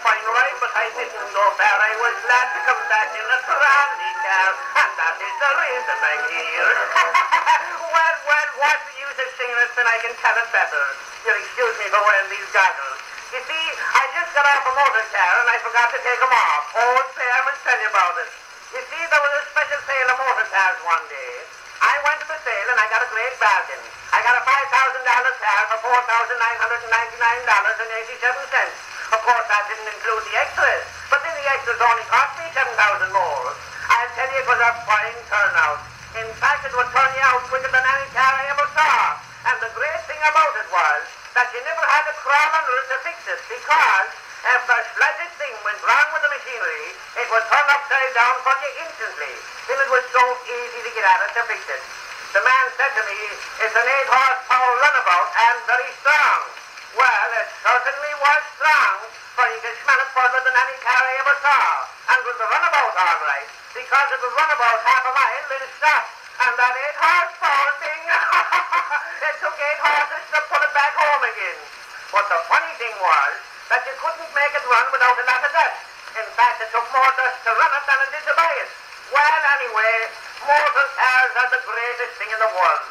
fine ride, but I didn't go far. I was glad to come back in a trolley car, and that is the reason I'm here. well, what's the use of singing it when I can tell it better? You'll excuse me for wearing these goggles. You see, I just got off a motor car and I forgot to take them off. Oh, say, I must tell you about it. You see, there was a special sale of motor cars one day. I went to the sale and I got a great bargain. I got a $5,000 car for $4,999.87. Of course, that didn't include the extras, but then the extras only cost me $7,000 more. I'll tell you, it was a fine turnout. In fact, it would turn you out quicker than any car I ever saw. And the great thing about it was that you never had to crawl under it to fix it, because if the slightest thing went wrong with the machinery, it would turn upside down for you instantly. Then it was so easy to get at it to fix it. The man said to me, it's an 8-horsepower runabout and very strong. Well, it certainly was strong, for you could smell it further than any car I ever saw. And it was a runabout, all right, because it would run about half a mile, then stop. And that 8-horsepower thing, it took 8 horses to pull it back home again. But the funny thing was that you couldn't make it run without a lot of dust. In fact, it took more dust to run it than it did to buy it. Well, anyway, motor cars are the greatest thing in the world.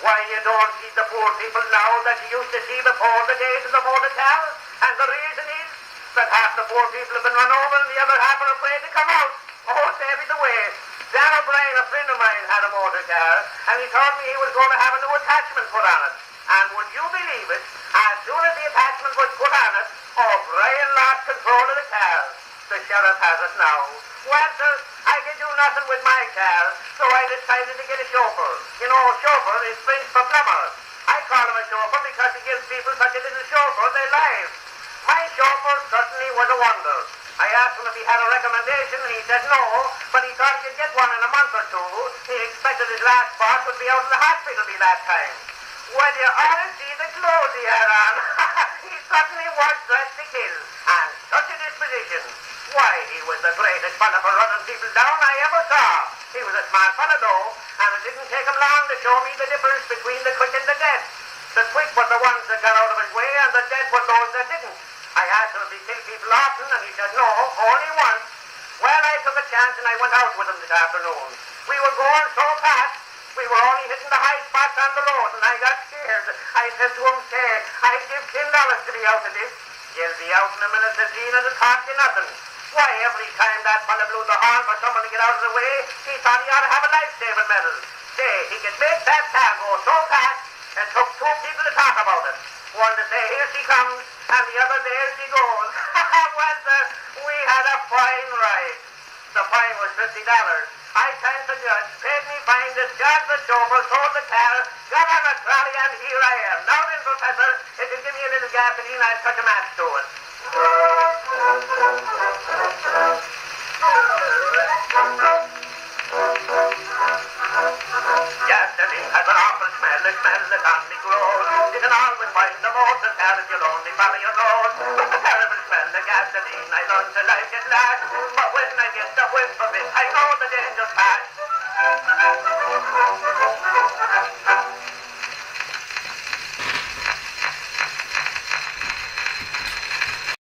Why, you don't see the poor people now that you used to see before the days of the motor car. And the reason is that half the poor people have been run over and the other half are afraid to come out. Oh, save me the way. Dan O'Brien, a friend of mine, had a motor car, and he told me he was going to have a new attachment put on it. And would you believe it, as soon as the attachment was put on it, O'Brien lost control of the car. The sheriff has it now. Well, sir, I could do nothing with my car, so I decided to get a chauffeur. You know, chauffeur is French for plumber. I call him a chauffeur because he gives people such a little chauffeur their lives. My chauffeur certainly was a wonder. I asked him if he had a recommendation, and he said no, but he thought he'd get one in a month or two. He expected his last boss would be out of the hospital by that time. Well, you ought to see the clothes he had on. He certainly was dressed to kill, and such a disposition. Why, he was the greatest fellow for running people down I ever saw. He was a smart fellow, though, and it didn't take him long to show me the difference between the quick and the dead. The quick were the ones that got out of his way, and the dead were those that didn't. I asked him if he killed people often, and he said no, only once. Well, I took a chance, and I went out with him this afternoon. We were going so fast, we were only hitting the high spots on the road, and I got scared. I said to him, say, I'd give $10 to be out of this. You'll be out in a minute, said he, and it'll cost you nothing. Why, every time that fella blew the horn for someone to get out of the way, he thought he ought to have a life-saving medal. Say, he could make that car go so fast, it took 2 people to talk about it. One to say, here she comes, and the other, there she goes. Well, sir, we had a fine ride. The fine was $50. I thanked the judge, paid me fine, discharged the chauffeur, sold the car, got on a trolley, and here I am. Now then, Professor, if you give me a little gasoline, I'll touch a match to it. Gasoline has an awful smell, a smell that on me grows. You can always find the motor car if you'll only follow your nose. But the terrible smell of gasoline, I learned to like it last. But when I get the whiff of it, I know the danger's past.